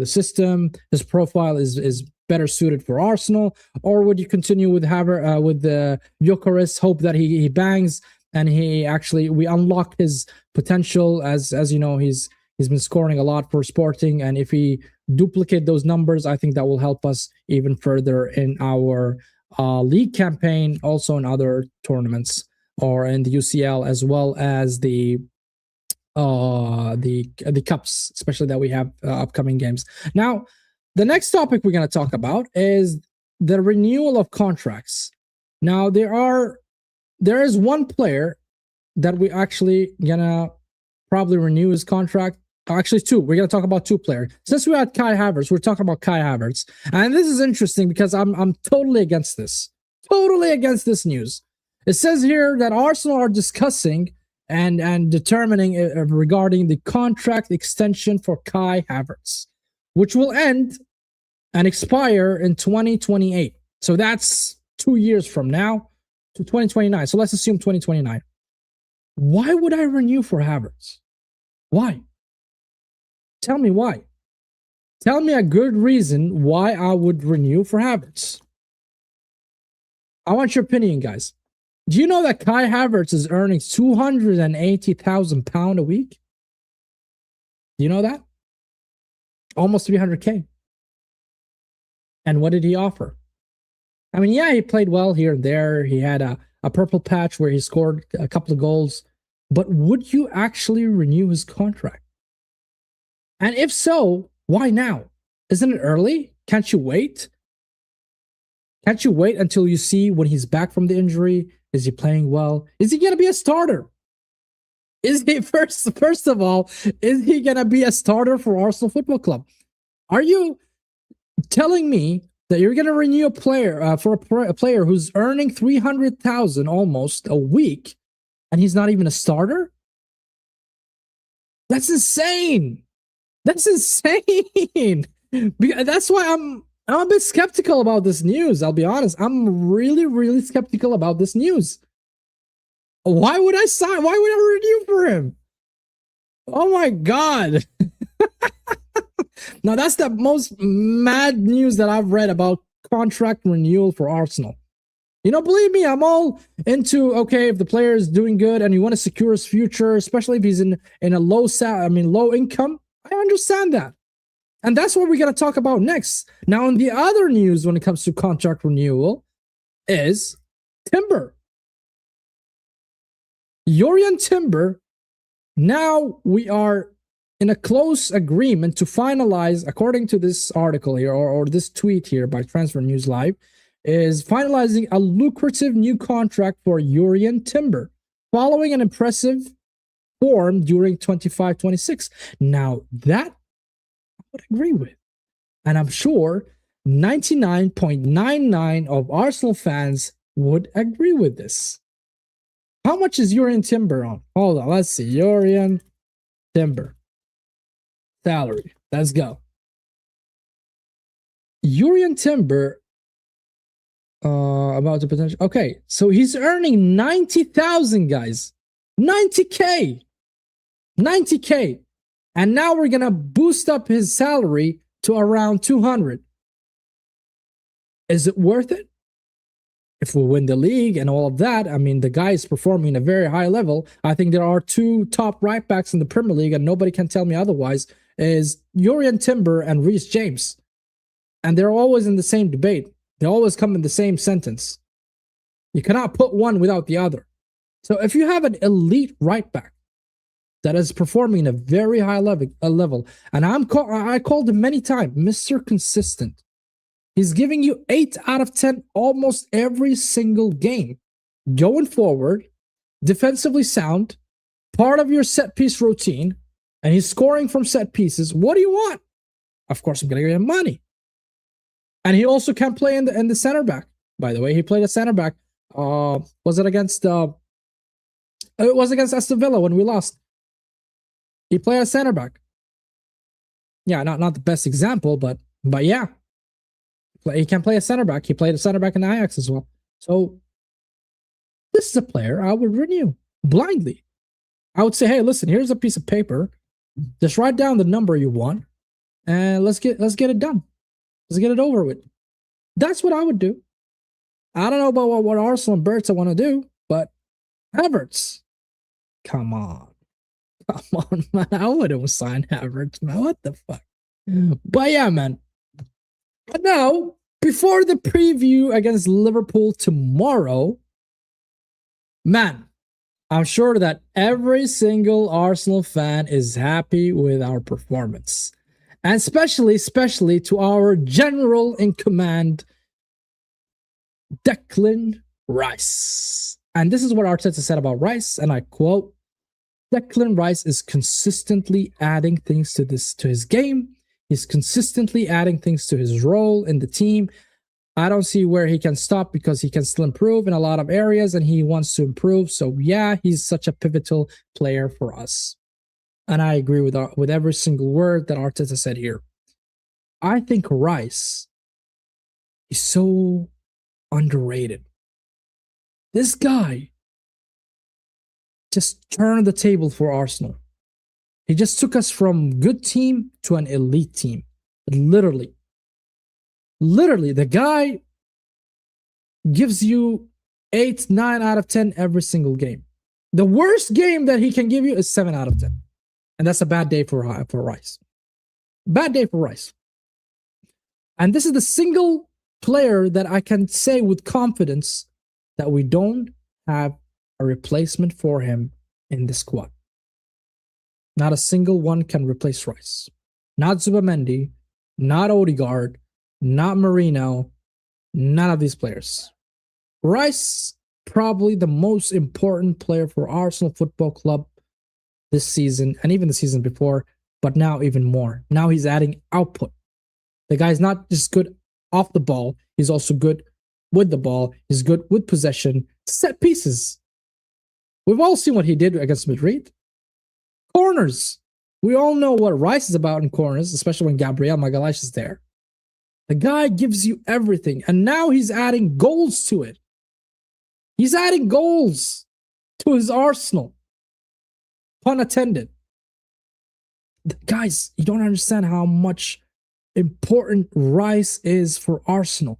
system? His profile is better suited for Arsenal, or would you continue with the Gyökeres? Hope that he bangs and we unlock his potential as you know he's been scoring a lot for Sporting, and if he duplicate those numbers, I think that will help us even further in our league campaign, also in other tournaments or in the UCL, as well as the cups, especially that we have upcoming games. Now, the next topic we're going to talk about is the renewal of contracts. Now, there is one player that we actually gonna probably renew his contract. Actually, two. We're going to talk about two players. Since we had Kai Havertz, we're talking about Kai Havertz. And this is interesting because I'm totally against this. Totally against this news. It says here that Arsenal are discussing and determining regarding the contract extension for Kai Havertz, which will end and expire in 2028. So that's 2 years from now to 2029. So let's assume 2029. Why would I renew for Havertz? Why? Tell me why. Tell me a good reason why I would renew for Havertz. I want your opinion, guys. Do you know that Kai Havertz is earning £280,000 a week? Do you know that? Almost 300K. And what did he offer? I mean, yeah, he played well here and there. He had a purple patch where he scored a couple of goals. But would you actually renew his contract? And if so, why now? Isn't it early? Can't you wait? Can't you wait until you see when he's back from the injury? Is he playing well? Is he gonna be a starter? Is he first of all, is he gonna be a starter for Arsenal Football Club? Are you telling me that you're gonna renew a player for a player who's earning 300,000 almost a week, and he's not even a starter? That's insane. That's insane. That's why I'm a bit skeptical about this news. I'll be honest. I'm really skeptical about this news. Why would I sign? Why would I renew for him? Oh my god. Now that's the most mad news that I've read about contract renewal for Arsenal. You know, believe me, I'm all into, okay, if the player is doing good and you want to secure his future, especially if he's in a low income, I understand that. And that's what we're going to talk about next. Now, in the other news when it comes to contract renewal is Timber. Jurrien Timber, now we are in a close agreement to finalize, according to this article here, or this tweet here by Transfer News Live, is finalizing a lucrative new contract for Jurrien Timber, following an impressive form during 25-26. Now, that I would agree with. And I'm sure 99.99% of Arsenal fans would agree with this. How much is Jurrien Timber on? Hold on, let's see. Jurrien Timber. Salary. Let's go. Jurrien Timber, about the potential. Okay, so he's earning 90,000, guys. 90K. 90K. And now we're going to boost up his salary to around 200. Is it worth it? If we win the league and all of that, I mean, the guy is performing at a very high level. I think there are two top right backs in the Premier League, and nobody can tell me otherwise, is Jurrien Timber and Reece James. And they're always in the same debate. They always come in the same sentence. You cannot put one without the other. So if you have an elite right back that is performing at a very high level, and I called him many times Mr. Consistent. He's giving you 8 out of 10 almost every single game. Going forward, defensively sound, part of your set piece routine, and he's scoring from set pieces. What do you want? Of course, I'm going to give him money. And he also can play in the center back. By the way, he played a center back. Was it against? It was against Aston Villa when we lost. He played a center back. Yeah, not the best example, but yeah. He can play a center back. He played a center back in Ajax as well. So this is a player I would renew blindly. I would say, hey, listen, here's a piece of paper. Just write down the number you want, and let's get it done. Let's get it over with. That's what I would do. I don't know about what Arsenal and Bertha want to do, but Havertz, come on, man. I wouldn't sign Havertz, man. What the fuck? But yeah, man. But now, before the preview against Liverpool tomorrow, man, I'm sure that every single Arsenal fan is happy with our performance. And especially to our general in command, Declan Rice. And this is what Arteta said about Rice, and I quote, Declan Rice is consistently adding things to his game. He's consistently adding things to his role in the team. I don't see where he can stop because he can still improve in a lot of areas and he wants to improve. So yeah, he's such a pivotal player for us. And I agree with every single word that Arteta said here. I think Rice is so underrated. This guy just turned the table for Arsenal. He just took us from good team to an elite team. Literally, the guy gives you 8, 9 out of 10 every single game. The worst game that he can give you is 7 out of 10. And that's a bad day for Rice. Bad day for Rice. And this is the single player that I can say with confidence that we don't have a replacement for him in the squad. Not a single one can replace Rice. Not Zubamendi, not Odegaard, not Marino, none of these players. Rice, probably the most important player for Arsenal Football Club this season and even the season before, but now even more. Now he's adding output. The guy's not just good off the ball, he's also good with the ball. He's good with possession, set pieces. We've all seen what he did against Madrid. Corners. We all know what Rice is about in corners, especially when Gabriel Magalhaes is there. The guy gives you everything, and now he's adding goals to it. He's adding goals to his Arsenal. Pun intended. Guys, you don't understand how much important Rice is for Arsenal.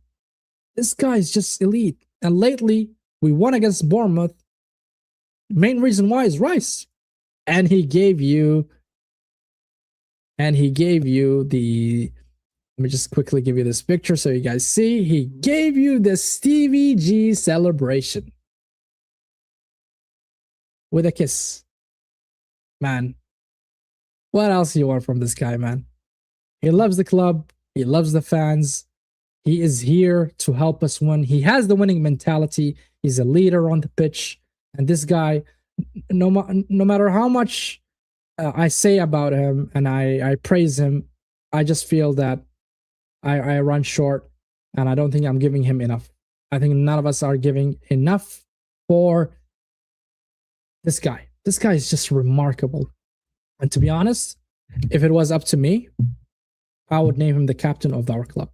This guy is just elite. And lately, we won against Bournemouth. Main reason why is Rice. And he gave you the, let me just quickly give you this picture so you guys see. He gave you the Stevie G celebration. With a kiss. Man. What else do you want from this guy, man? He loves the club. He loves the fans. He is here to help us win. He has the winning mentality. He's a leader on the pitch. And this guy, no matter how much I say about him and I praise him, I just feel that I run short, and I don't think I'm giving him enough. I think none of us are giving enough for this guy. This guy is just remarkable. And to be honest, if it was up to me, I would name him the captain of our club.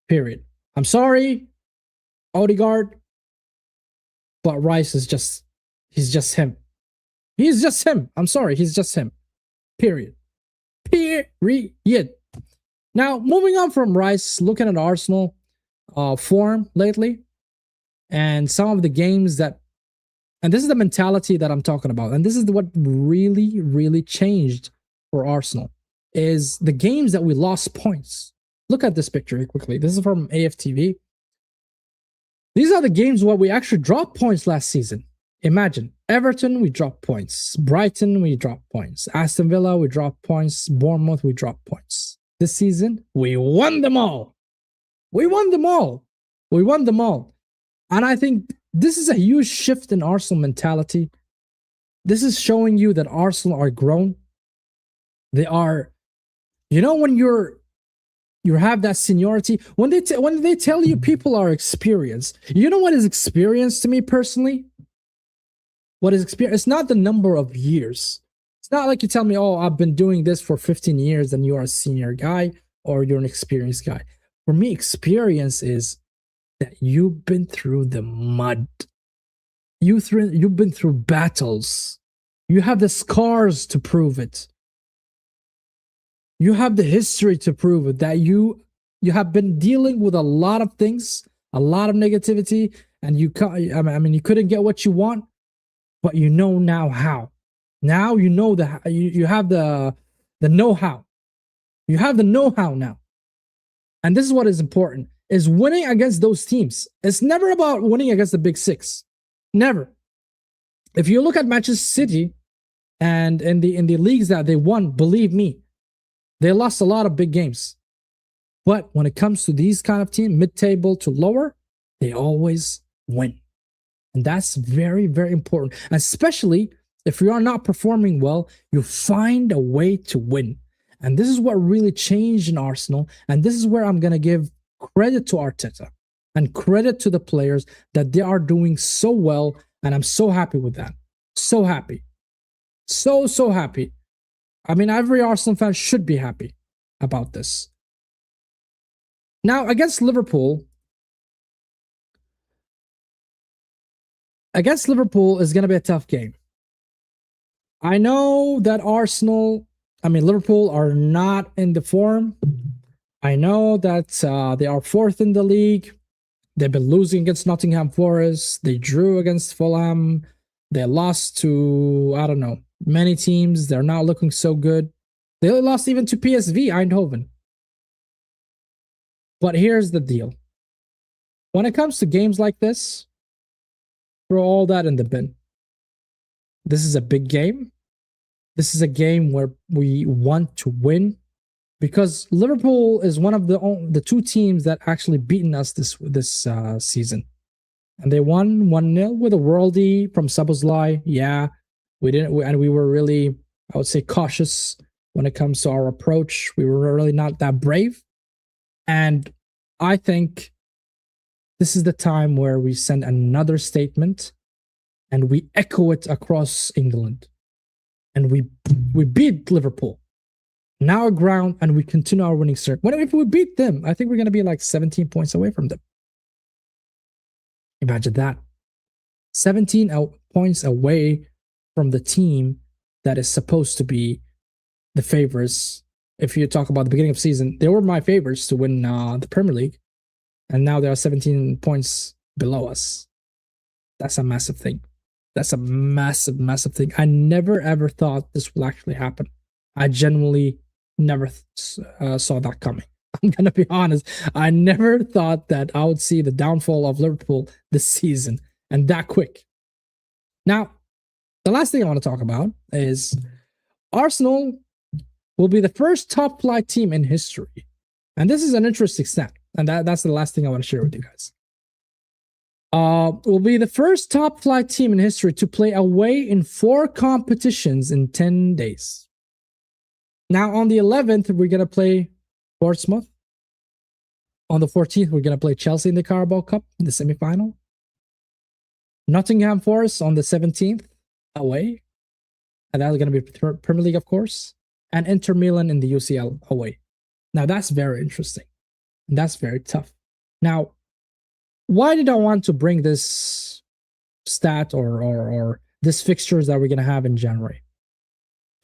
Period. I'm sorry, Odegaard, but Rice is just, he's just him. He's just him. I'm sorry, he's just him. Period. Period. Now, moving on from Rice, looking at Arsenal form lately, and some of the games that, and this is the mentality that I'm talking about, and this is what really, really changed for Arsenal, is the games that we lost points. Look at this picture here quickly. This is from AFTV. These are the games where we actually dropped points last season. Imagine, Everton, we dropped points. Brighton, we dropped points. Aston Villa, we dropped points. Bournemouth, we dropped points. This season, we won them all. We won them all. We won them all. And I think this is a huge shift in Arsenal mentality. This is showing you that Arsenal are grown. They are, you know, when you have that seniority, when they tell you people are experienced, you know what is experience to me personally? What is experience? It's not the number of years. It's not like you tell me, oh, I've been doing this for 15 years and you are a senior guy or you're an experienced guy. For me, experience is that you've been through the mud. You've been through battles. You have the scars to prove it. You have the history to prove it, that you have been dealing with a lot of things, a lot of negativity, and you couldn't get what you want, but you know now how. Now you know you have the know-how. You have the know-how now. And this is what is important, is winning against those teams. It's never about winning against the big six. Never. If you look at Manchester City and in the leagues that they won, believe me, they lost a lot of big games. But when it comes to these kind of teams, mid-table to lower, they always win. And that's very, very important. Especially if you are not performing well, you find a way to win. And this is what really changed in Arsenal. And this is where I'm going to give credit to Arteta and credit to the players that they are doing so well. And I'm so happy with that. So happy. So happy. I mean, every Arsenal fan should be happy about this. Now, against Liverpool is going to be a tough game. I know that Liverpool are not in the form. I know that they are fourth in the league. They've been losing against Nottingham Forest. They drew against Fulham. They lost to, I don't know, many teams. They're not looking so good. They lost even to PSV Eindhoven. But here's the deal. When it comes to games like this, throw all that in the bin. This is a big game. This is a game where we want to win. because Liverpool is one of the two teams that actually beaten us this season, and they won 1-0 with a worldie from Szoboszlai. Yeah, and we were really, I would say, cautious when it comes to our approach. We were really not that brave, and I think this is the time where we send another statement and we echo it across England, and we beat Liverpool. Now ground, and we continue our winning streak. If we beat them, I think we're going to be like 17 points away from them. Imagine that. 17 points away from the team that is supposed to be the favorites. If you talk about the beginning of season, they were my favorites to win the Premier League, and now they are 17 points below us. That's a massive thing. That's a massive, massive thing. I never ever thought this will actually happen. I genuinely never saw that coming. I'm going to be honest. I never thought that I would see the downfall of Liverpool this season, and that quick. Now, the last thing I want to talk about is Arsenal will be the first top flight team in history. And this is an interesting stat. And that's the last thing I want to share with you guys. Will be the first top flight team in history to play away in 4 competitions in 10 days. Now, on the 11th, we're going to play Portsmouth. On the 14th, we're going to play Chelsea in the Carabao Cup in the semi-final. Nottingham Forest on the 17th, away. And that's going to be Premier League, of course. And Inter Milan in the UCL, away. Now, that's very interesting. And that's very tough. Now, why did I want to bring this stat or this fixtures that we're going to have in January?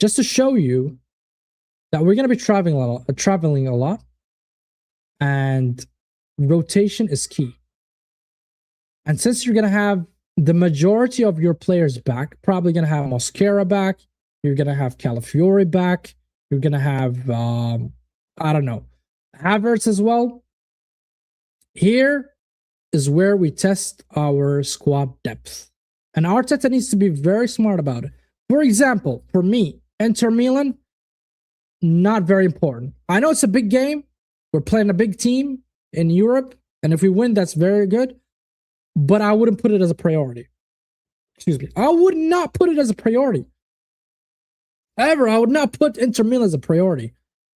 Just to show you that we're going to be traveling a lot, and rotation is key. And since you're going to have the majority of your players back, probably going to have Mosquera back, you're going to have Calafiori back, you're going to have, I don't know, Havertz as well. Here is where we test our squad depth. And Arteta needs to be very smart about it. For example, for me, Inter Milan, not very important. I know it's a big game. We're playing a big team in Europe. And if we win, that's very good. But I wouldn't put it as a priority. Excuse me. I would not put it as a priority. Ever, I would not put Inter Milan as a priority.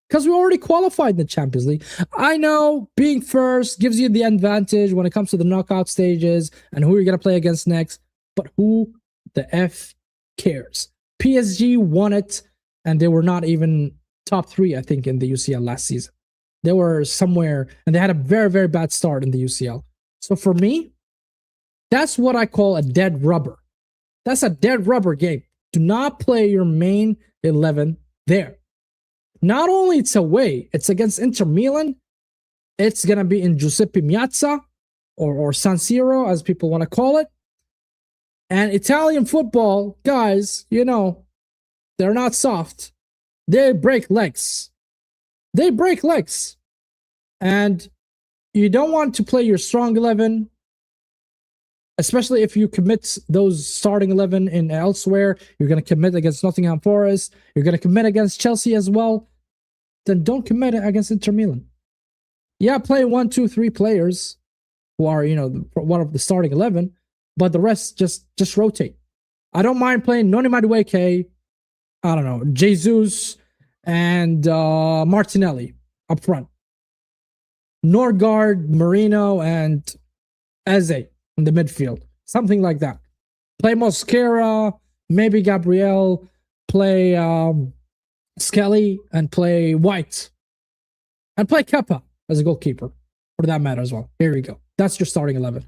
Because we already qualified in the Champions League. I know being first gives you the advantage when it comes to the knockout stages and who you're going to play against next. But who the F cares? PSG won it, and they were not even top 3, I think, in the UCL last season. They were somewhere, and they had a very, very bad start in the UCL. So for me, that's what I call a dead rubber. That's a dead rubber game. Do not play your main 11 there. Not only it's away, it's against Inter Milan. It's going to be in Giuseppe Meazza or San Siro, as people want to call it. And Italian football, guys, you know, they're not soft. They break legs. They break legs. And you don't want to play your strong 11, especially if you commit those starting 11 in elsewhere. You're going to commit against Nottingham Forest. You're going to commit against Chelsea as well. Then don't commit against Inter Milan. Yeah, play 1, 2, 3 players who are, you know, one of the starting 11, but the rest just rotate. I don't mind playing Noni Madueke, I don't know, Jesus and Martinelli up front. Norgard, Marino, and Eze in the midfield. Something like that. Play Mosquera, maybe Gabriel, play Skelly, and play White. And play Kepa as a goalkeeper, for that matter as well. Here we go. That's your starting 11.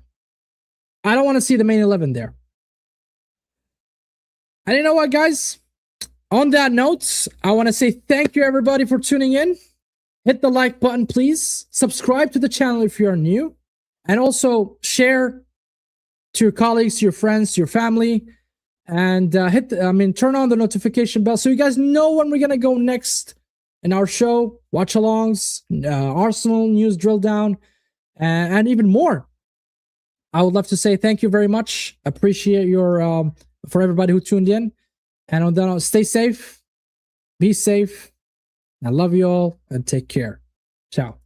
I don't want to see the main 11 there. And you know what, guys? On that note, I want to say thank you, everybody, for tuning in. Hit the like button, please. Subscribe to the channel if you are new. And also share to your colleagues, to your friends, to your family. And turn on the notification bell so you guys know when we're going to go next in our show. Watch-alongs, Arsenal News Drilldown, and even more. I would love to say thank you very much. Appreciate your for everybody who tuned in. And on that note, stay safe, be safe, I love you all and take care. Ciao.